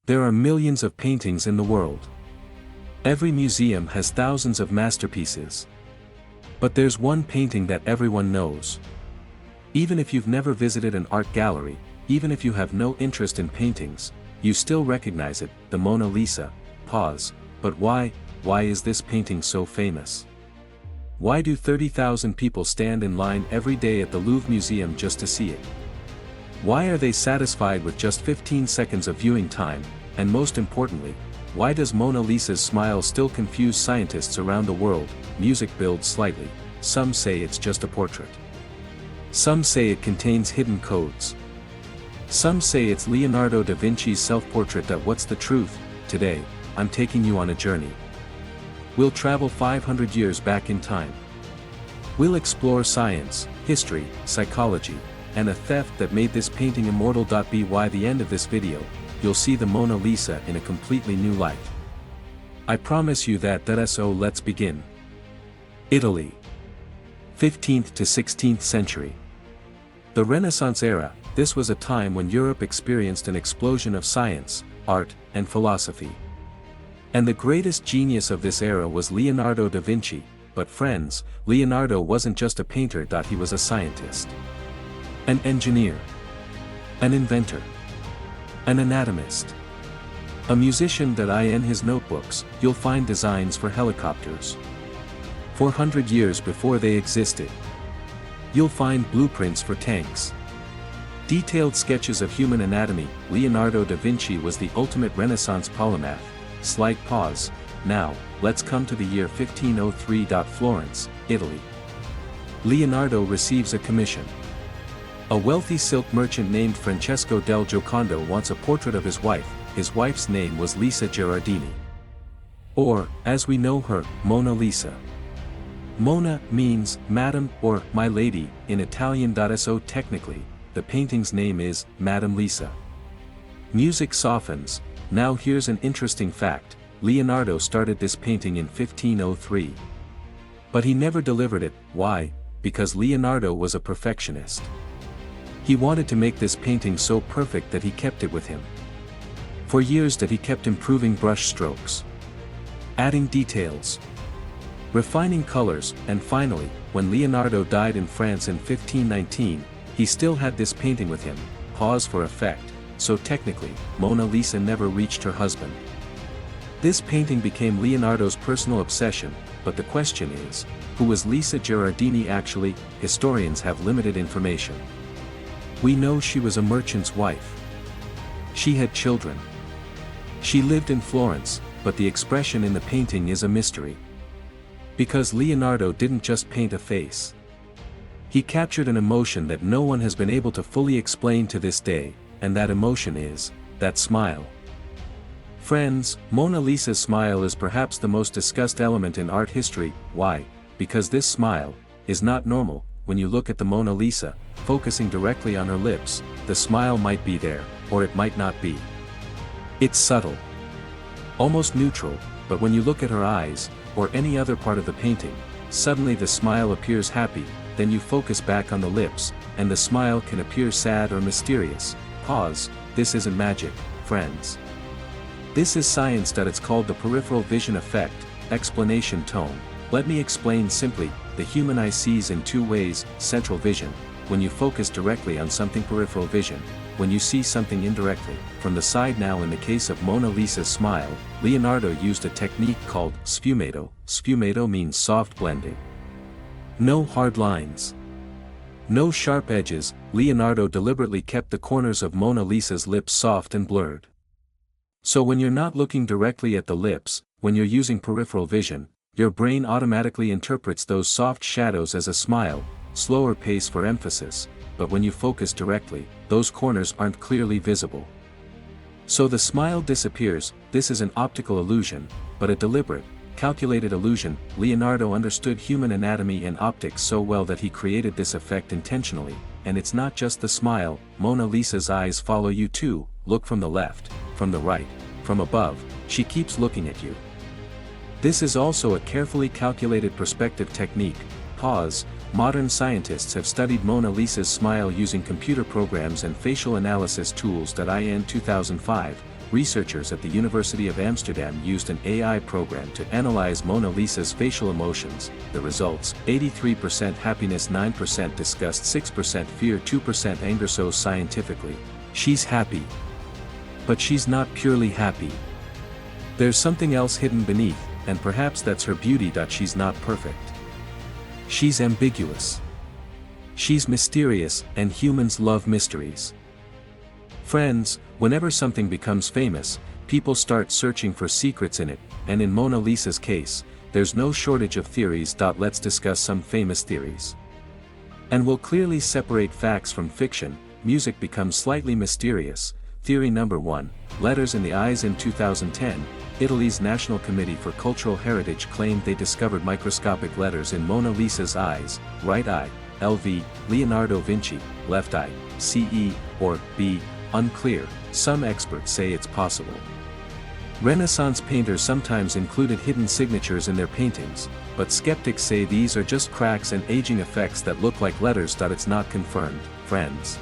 There are millions of paintings in the world. Every museum has thousands of masterpieces. But there's one painting that everyone knows. Even if you've never visited an art gallery, even if you have no interest in paintings, you still recognize it, the Mona Lisa. Pause, but why is this painting so famous? Why do 30,000 people stand in line every day at the Louvre Museum just to see it? Why are they satisfied with just 15 seconds of viewing time, and most importantly, why does Mona Lisa's smile still confuse scientists around the world? Music builds slightly, some say it's just a portrait. Some say it contains hidden codes. Some say it's Leonardo da Vinci's self-portrait. What's the truth? Today, I'm taking you on a journey. We'll travel 500 years back in time. We'll explore science, history, psychology, and a theft that made this painting immortal. By the end of this video, you'll see the Mona Lisa in a completely new light. I promise you that. So let's begin. Italy. 15th to 16th century. The Renaissance era. This was a time when Europe experienced an explosion of science, art, and philosophy. And the greatest genius of this era was Leonardo da Vinci. But friends, Leonardo wasn't just a painter. He was a scientist. An engineer. An inventor. An anatomist. A musician. In his notebooks, you'll find designs for helicopters. 400 years before they existed. You'll find blueprints for tanks. Detailed sketches of human anatomy. Leonardo da Vinci was the ultimate Renaissance polymath. Slight pause. Now, let's come to the year 1503. Florence, Italy. Leonardo receives a commission. A wealthy silk merchant named Francesco del Giocondo wants a portrait of his wife. His wife's name was Lisa Gherardini. Or, as we know her, Mona Lisa. Mona means Madam or My Lady in Italian. So technically, the painting's name is Madame Lisa. Music softens. Now here's an interesting fact. Leonardo started this painting in 1503. But he never delivered it. Why? Because Leonardo was a perfectionist. He wanted to make this painting so perfect that he kept it with him. For years he kept improving brush strokes, adding details, refining colors, and finally, when Leonardo died in France in 1519, he still had this painting with him. Pause for effect. So technically, Mona Lisa never reached her husband. This painting became Leonardo's personal obsession, but the question is, who was Lisa Gherardini actually? Historians have limited information. We know she was a merchant's wife. She had children. She lived in Florence, but the expression in the painting is a mystery. Because Leonardo didn't just paint a face. He captured an emotion that no one has been able to fully explain to this day, and that emotion is that smile. Friends, Mona Lisa's smile is perhaps the most discussed element in art history. Why? Because this smile is not normal. When you look at the Mona Lisa, focusing directly on her lips, the smile might be there, or it might not be. It's subtle, almost neutral, but when you look at her eyes, or any other part of the painting, suddenly the smile appears happy. Then you focus back on the lips, and the smile can appear sad or mysterious. Pause. This isn't magic, friends. This is science. It's called the peripheral vision effect. Explanation. Tone. Let me explain simply. The human eye sees in two ways: central vision, when you focus directly on something; peripheral vision, when you see something indirectly, from the side. Now in the case of Mona Lisa's smile, Leonardo used a technique called sfumato. Sfumato means soft blending. No hard lines. No sharp edges. Leonardo deliberately kept the corners of Mona Lisa's lips soft and blurred. So when you're not looking directly at the lips, when you're using peripheral vision, your brain automatically interprets those soft shadows as a smile, slower pace for emphasis, but when you focus directly, those corners aren't clearly visible. So the smile disappears. This is an optical illusion, but a deliberate, calculated illusion. Leonardo understood human anatomy and optics so well that he created this effect intentionally, and it's not just the smile. Mona Lisa's eyes follow you too. Look from the left, from the right, from above, she keeps looking at you. This is also a carefully calculated perspective technique. Pause. Modern scientists have studied Mona Lisa's smile using computer programs and facial analysis tools. In 2005, researchers at the University of Amsterdam used an AI program to analyze Mona Lisa's facial emotions. The results: 83% happiness, 9% disgust, 6% fear, 2% anger. So scientifically, she's happy. But she's not purely happy. There's something else hidden beneath, and perhaps that's her beauty. She's not perfect. She's ambiguous. She's mysterious, and humans love mysteries. Friends, whenever something becomes famous, people start searching for secrets in it, and in Mona Lisa's case, there's no shortage of theories. Let's discuss some famous theories. And we'll clearly separate facts from fiction. Music becomes slightly mysterious. Theory number 1, letters in the eyes. In 2010, Italy's National Committee for Cultural Heritage claimed they discovered microscopic letters in Mona Lisa's eyes: right eye, LV, Leonardo da Vinci, left eye, CE, or B, unclear. Some experts say it's possible. Renaissance painters sometimes included hidden signatures in their paintings, but skeptics say these are just cracks and aging effects that look like letters. It's not confirmed, friends.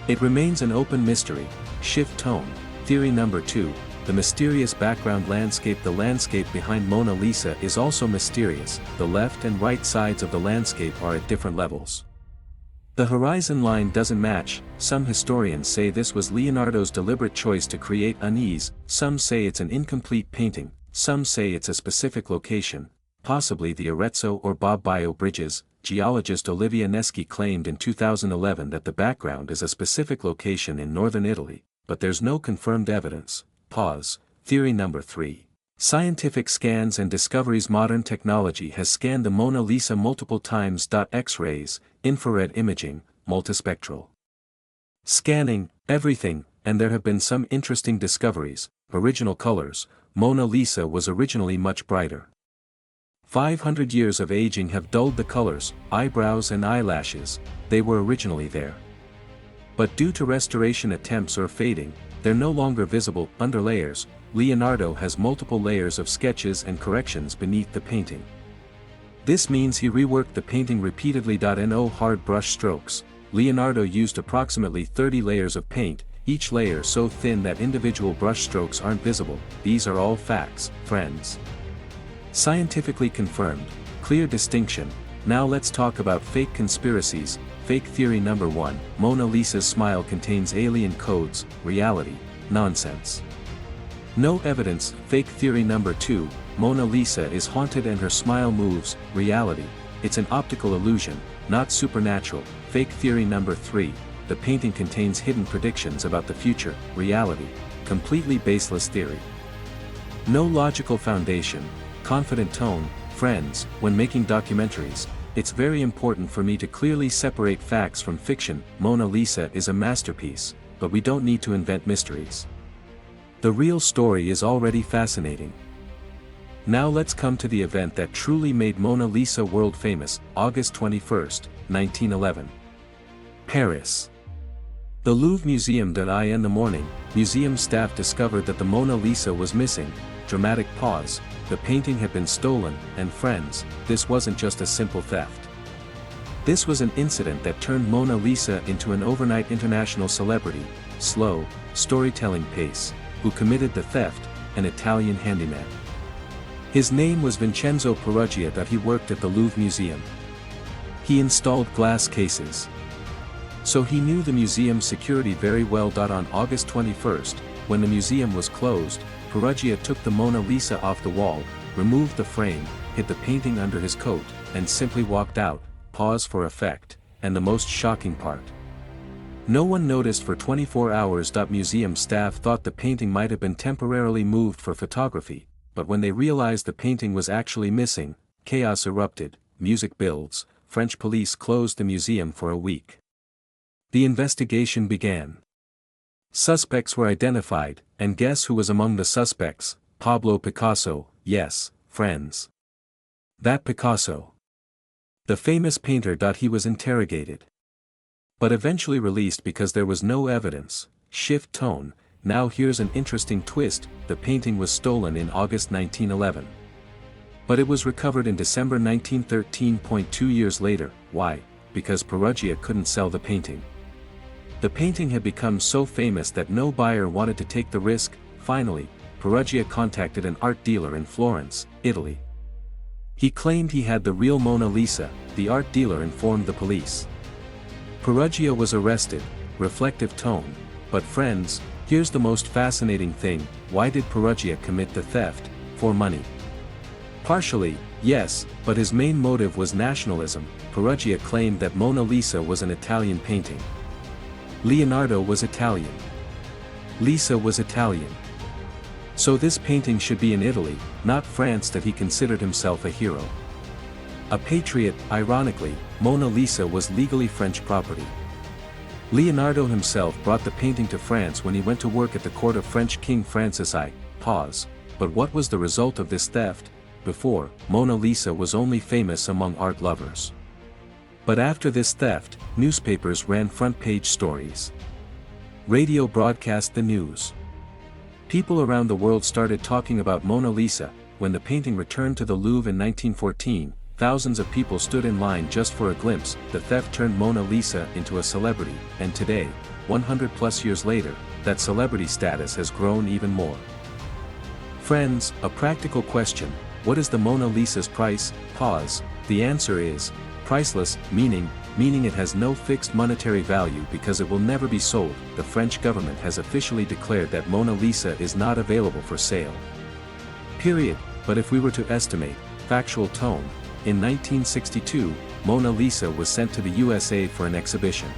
It remains an open mystery. Shift tone. Theory number 2, the mysterious background landscape. The landscape behind Mona Lisa is also mysterious. The left and right sides of the landscape are at different levels. The horizon line doesn't match. Some historians say this was Leonardo's deliberate choice to create unease. Some say it's an incomplete painting. Some say it's a specific location, possibly the Arezzo or Bobbio bridges. Geologist Olivia Neschi claimed in 2011 that the background is a specific location in northern Italy, but there's no confirmed evidence. Pause. Theory number 3. Scientific scans and discoveries. Modern technology has scanned the Mona Lisa multiple times. X-rays, infrared imaging, multispectral scanning, everything, and there have been some interesting discoveries. Original colors. Mona Lisa was originally much brighter. 500 years of aging have dulled the colors, eyebrows and eyelashes. They were originally there. But due to restoration attempts or fading, they're no longer visible. Underlayers. Leonardo has multiple layers of sketches and corrections beneath the painting. This means he reworked the painting repeatedly. No hard brush strokes. Leonardo used approximately 30 layers of paint, each layer so thin that individual brush strokes aren't visible. These are all facts, friends. Scientifically confirmed, clear distinction. Now let's talk about fake conspiracies. Fake theory number 1, Mona Lisa's smile contains alien codes. Reality, nonsense. No evidence. Fake theory number 2, Mona Lisa is haunted and her smile moves. Reality, it's an optical illusion, not supernatural. Fake theory number 3, the painting contains hidden predictions about the future. Reality, completely baseless theory. No logical foundation. Confident tone. Friends, when making documentaries, it's very important for me to clearly separate facts from fiction. Mona Lisa is a masterpiece, but we don't need to invent mysteries. The real story is already fascinating. Now let's come to the event that truly made Mona Lisa world famous. August 21, 1911. Paris. The Louvre Museum. In the morning, museum staff discovered that the Mona Lisa was missing. Dramatic pause. The painting had been stolen, and friends, this wasn't just a simple theft. This was an incident that turned Mona Lisa into an overnight international celebrity. Slow, storytelling pace. Who committed the theft? An Italian handyman. His name was Vincenzo Peruggia. He worked at the Louvre Museum. He installed glass cases. So he knew the museum's security very well. On August 21, when the museum was closed, Peruggia took the Mona Lisa off the wall, removed the frame, hid the painting under his coat, and simply walked out. Pause for effect, and the most shocking part. No one noticed for 24 hours. Museum staff thought the painting might have been temporarily moved for photography, but when they realized the painting was actually missing, chaos erupted. Music builds. French police closed the museum for a week. The investigation began. Suspects were identified, and guess who was among the suspects? Pablo Picasso. Yes, friends. That Picasso. The famous painter. He was interrogated, but eventually released because there was no evidence. Shift tone. Now here's an interesting twist. The painting was stolen in August 1911. But it was recovered in December 1913. 2 years later. Why? Because Peruggia couldn't sell the painting. The painting had become so famous that no buyer wanted to take the risk. Finally, Perugia contacted an art dealer in Florence, Italy. He claimed he had the real Mona Lisa. The art dealer informed the police. Perugia was arrested. Reflective tone. But friends, here's the most fascinating thing: why did Perugia commit the theft? For money. Partially, yes, but his main motive was nationalism. Perugia claimed that Mona Lisa was an Italian painting. Leonardo was Italian. Lisa was Italian. So this painting should be in Italy, not France. That he considered himself a hero. A patriot. Ironically, Mona Lisa was legally French property. Leonardo himself brought the painting to France when he went to work at the court of French King Francis I. But what was the result of this theft? Before, Mona Lisa was only famous among art lovers. But after this theft, newspapers ran front-page stories. Radio broadcast the news. People around the world started talking about Mona Lisa. When the painting returned to the Louvre in 1914, thousands of people stood in line just for a glimpse. The theft turned Mona Lisa into a celebrity, and today, 100+ years later, that celebrity status has grown even more. Friends, a practical question: what is the Mona Lisa's price? The answer is priceless, meaning it has no fixed monetary value because it will never be sold. The French government has officially declared that Mona Lisa is not available for sale. Period. But if we were to estimate, factual tone, in 1962, Mona Lisa was sent to the USA for an exhibition.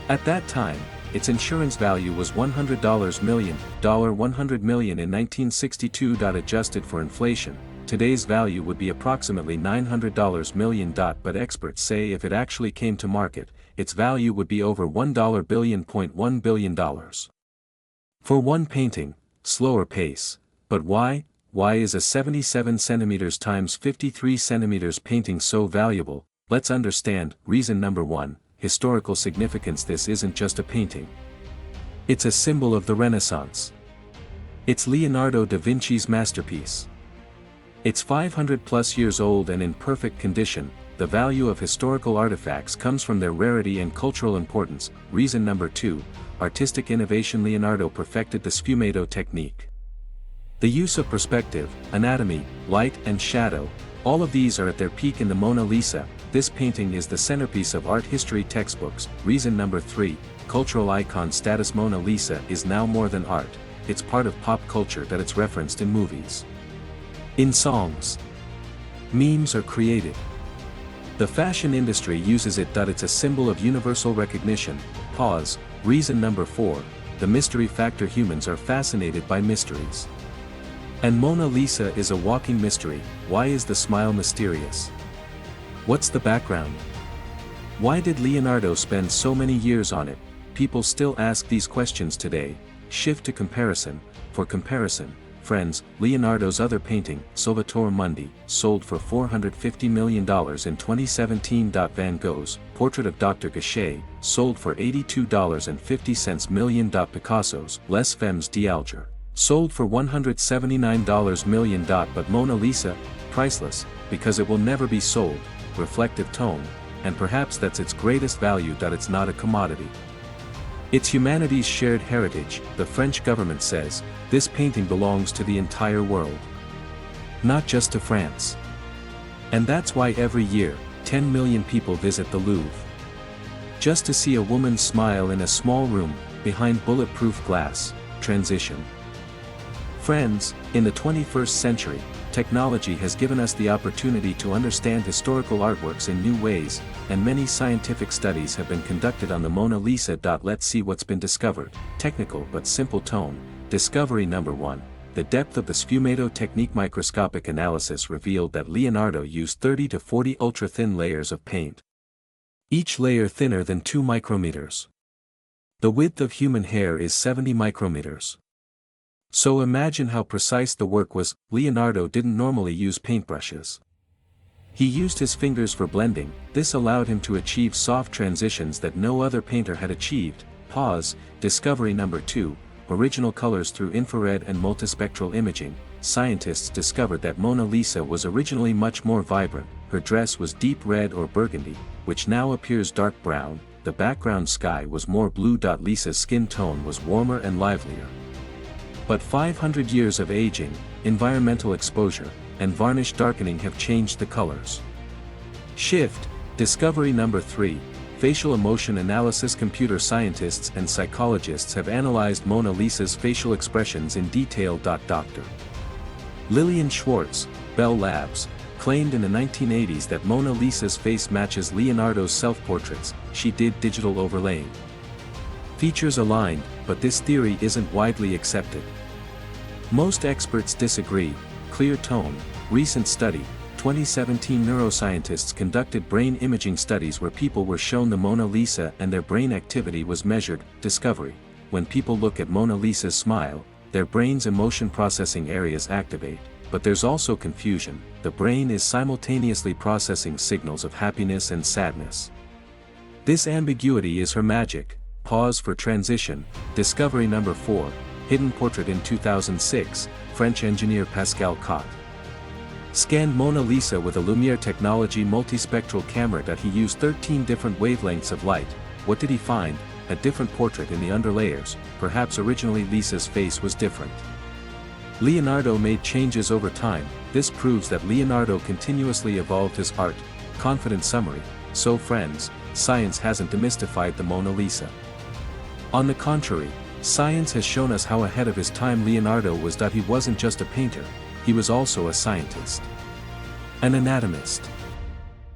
At that time, its insurance value was $100 million, $100 million in 1962. Adjusted for inflation, today's value would be approximately $900 million. But experts say if it actually came to market, its value would be over $1 billion. $1 billion. For one painting, slower pace. But why? Why is a 77 cm x 53 cm painting so valuable? Let's understand. Reason number 1, historical significance. This isn't just a painting. It's a symbol of the Renaissance. It's Leonardo da Vinci's masterpiece. It's 500+ years old and in perfect condition. The value of historical artifacts comes from their rarity and cultural importance. Reason number 2, artistic innovation. Leonardo perfected the sfumato technique. The use of perspective, anatomy, light and shadow, all of these are at their peak in the Mona Lisa. This painting is the centerpiece of art history textbooks. Reason number 3, cultural icon status. Mona Lisa is now more than art, it's part of pop culture. That it's referenced in movies, in songs, memes are created. The fashion industry uses it. It's a symbol of universal recognition. Reason number 4, the mystery factor. Humans are fascinated by mysteries. And Mona Lisa is a walking mystery. Why is the smile mysterious? What's the background? Why did Leonardo spend so many years on it? People still ask these questions today. Shift to comparison. For comparison, friends, Leonardo's other painting, Salvator Mundi, sold for $450 million in 2017. Van Gogh's Portrait of Dr. Gachet sold for $82.50 million. Picasso's Les Femmes d'Alger sold for $179 million. But Mona Lisa, priceless, because it will never be sold. Reflective tone, and perhaps that's its greatest value. It's not a commodity. It's humanity's shared heritage. The French government says, this painting belongs to the entire world, not just to France. And that's why every year, 10 million people visit the Louvre. Just to see a woman smile in a small room, behind bulletproof glass. Transition. Friends, in the 21st century, technology has given us the opportunity to understand historical artworks in new ways, and many scientific studies have been conducted on the Mona Lisa. Let's see what's been discovered. Technical but simple tone. Discovery number 1. The depth of the sfumato technique. Microscopic analysis revealed that Leonardo used 30 to 40 ultra-thin layers of paint. Each layer thinner than 2 micrometers. The width of human hair is 70 micrometers. So imagine how precise the work was. Leonardo didn't normally use paintbrushes. He used his fingers for blending. This allowed him to achieve soft transitions that no other painter had achieved. Discovery number 2, original colors through infrared and multispectral imaging. Scientists discovered that Mona Lisa was originally much more vibrant. Her dress was deep red or burgundy, which now appears dark brown. the background sky was more blue. Lisa's skin tone was warmer and livelier. But 500 years of aging, environmental exposure, and varnish darkening have changed the colors. Shift. Discovery number 3. Facial emotion analysis. Computer scientists and psychologists have analyzed Mona Lisa's facial expressions in detail. Dr. Lillian Schwartz, Bell Labs, claimed in the 1980s that Mona Lisa's face matches Leonardo's self-portraits. She did digital overlaying. Features aligned, but this theory isn't widely accepted. Most experts disagree. Clear tone. Recent study. 2017 neuroscientists conducted brain imaging studies where people were shown the Mona Lisa and their brain activity was measured. Discovery. When people look at Mona Lisa's smile, their brain's emotion processing areas activate, but there's also confusion. The brain is simultaneously processing signals of happiness and sadness. This ambiguity is her magic. Pause for transition. Discovery number 4. Hidden portrait. In 2006, French engineer Pascal Cotte scanned Mona Lisa with a Lumiere technology multispectral camera. He used 13 different wavelengths of light. What did he find? A different portrait in the underlayers. Perhaps originally Lisa's face was different. Leonardo made changes over time. This proves that Leonardo continuously evolved his art. Confident summary. So friends, science hasn't demystified the Mona Lisa. On the contrary, science has shown us how ahead of his time Leonardo was. He wasn't just a painter, he was also a scientist. An anatomist.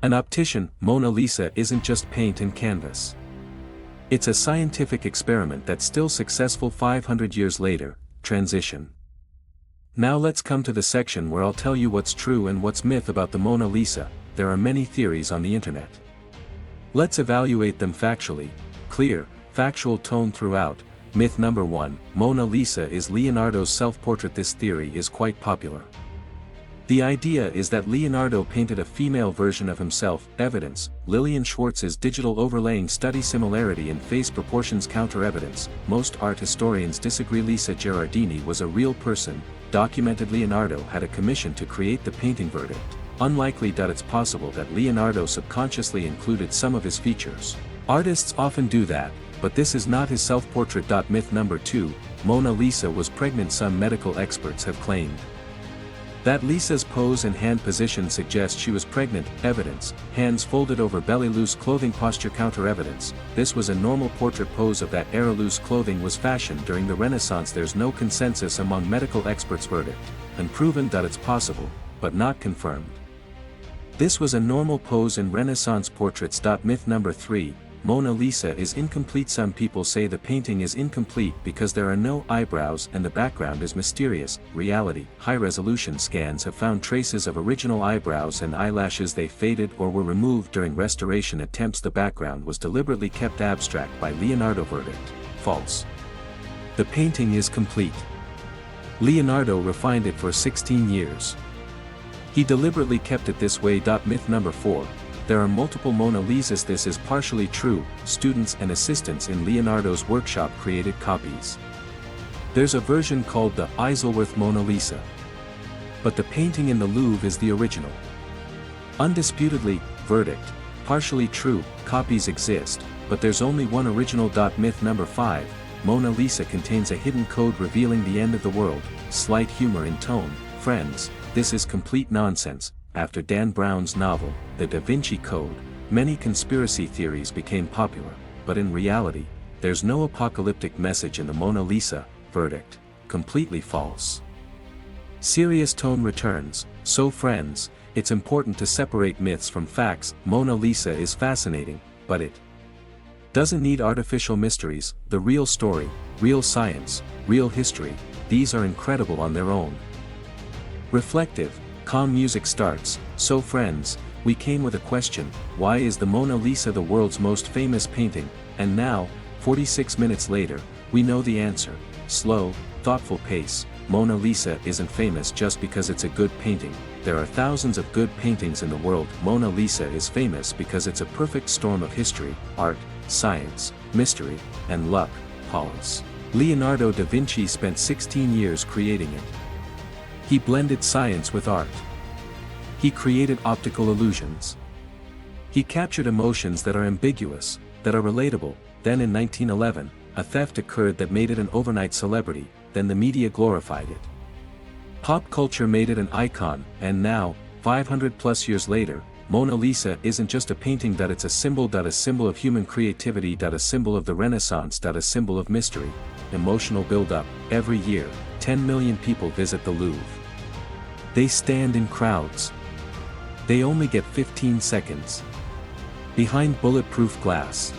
An optician. Mona Lisa isn't just paint and canvas. It's a scientific experiment that's still successful 500 years later. Transition. Now let's come to the section where I'll tell you what's true and what's myth about the Mona Lisa. There are many theories on the internet. Let's evaluate them factually. Clear, factual tone throughout. Myth number 1, Mona Lisa is Leonardo's self-portrait. This theory is quite popular. The idea is that Leonardo painted a female version of himself. Evidence, Lillian Schwartz's digital overlaying study. Similarity in face proportions. Counter evidence, most art historians disagree. Lisa Gerardini was a real person. Documented. Leonardo had a commission to create the painting. Verdict, unlikely. It's possible that Leonardo subconsciously included some of his features. Artists often do that, but this is not his self-portrait. Myth number 2, Mona Lisa was pregnant. Some medical experts have claimed that Lisa's pose and hand position suggest she was pregnant. Evidence, hands folded over belly. Loose clothing posture. Counter evidence, this was a normal portrait pose of that era. Loose clothing was fashioned during the Renaissance. There's no consensus among medical experts. Verdict, unproven. It's possible, but not confirmed. This was a normal pose in Renaissance portraits. Myth number 3, Mona Lisa is incomplete. Some people say the painting is incomplete because there are no eyebrows and the background is mysterious. Reality, high-resolution scans have found traces of original eyebrows and eyelashes. They faded or were removed during restoration attempts. The background was deliberately kept abstract by Leonardo. Verdict, false. The painting is complete. Leonardo refined it for 16 years. He deliberately kept it this way. Myth number 4, there are multiple Mona Lisas. This is partially true. Students and assistants in Leonardo's workshop created copies. There's a version called the Isleworth Mona Lisa. But the painting in the Louvre is the original. Undisputedly. Verdict, partially true. Copies exist, but there's only one original. Myth number 5, Mona Lisa contains a hidden code revealing the end of the world. Slight humor in tone. Friends, this is complete nonsense. After Dan Brown's novel, The Da Vinci Code, many conspiracy theories became popular, but in reality, there's no apocalyptic message in the Mona Lisa. Verdict, completely false. Serious tone returns. So friends, it's important to separate myths from facts. Mona Lisa is fascinating, but it doesn't need artificial mysteries. The real story, real science, real history, these are incredible on their own. Reflective, calm music starts. So friends, we came with a question: why is the Mona Lisa the world's most famous painting? And now, 46 minutes later, we know the answer. Slow, thoughtful pace. Mona Lisa isn't famous just because it's a good painting. There are thousands of good paintings in the world. Mona Lisa is famous because it's a perfect storm of history, art, science, mystery, and luck. Pause. Leonardo da Vinci spent 16 years creating it. He blended science with art. He created optical illusions. He captured emotions that are ambiguous. that are relatable. Then in 1911, a theft occurred that made it an overnight celebrity, then the media glorified it. Pop culture made it an icon, and now, 500 plus years later, Mona Lisa isn't just a painting, it's a symbol of human creativity, a symbol of the Renaissance, a symbol of mystery, emotional build-up. Every year, 10 million people visit the Louvre. They stand in crowds. They only get 15 seconds. Behind bulletproof glass.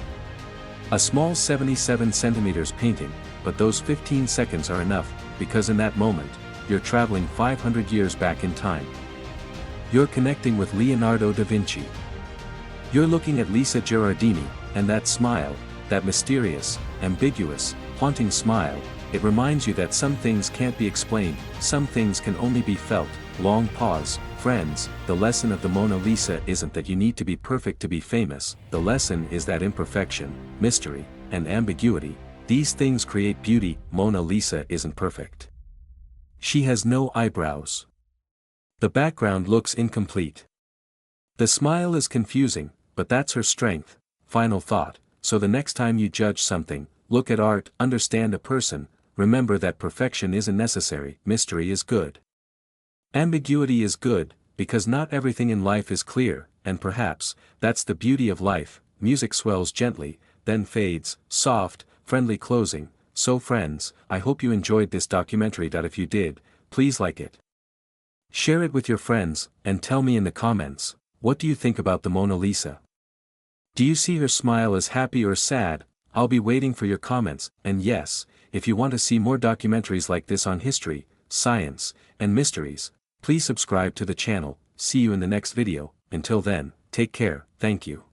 A small 77 centimeters painting, but those 15 seconds are enough, because in that moment, you're traveling 500 years back in time. You're connecting with Leonardo da Vinci. You're looking at Lisa Gherardini, and that smile, that mysterious, ambiguous, haunting smile, it reminds you that some things can't be explained, some things can only be felt. Long pause. Friends, the lesson of the Mona Lisa isn't that you need to be perfect to be famous, the lesson is that imperfection, mystery, and ambiguity, these things create beauty. Mona Lisa isn't perfect. She has no eyebrows. The background looks incomplete. The smile is confusing, but that's her strength. Final thought, so the next time you judge something, look at art, understand a person, remember that perfection isn't necessary, mystery is good. Ambiguity is good, because not everything in life is clear, and perhaps, that's the beauty of life. Music swells gently, then fades, soft, friendly closing. So friends, I hope you enjoyed this documentary. If you did, please like it. Share it with your friends, and tell me in the comments, what do you think about the Mona Lisa? Do you see her smile as happy or sad? I'll be waiting for your comments, and yes, if you want to see more documentaries like this on history, science, and mysteries, please subscribe to the channel. See you in the next video. Until then, take care, thank you.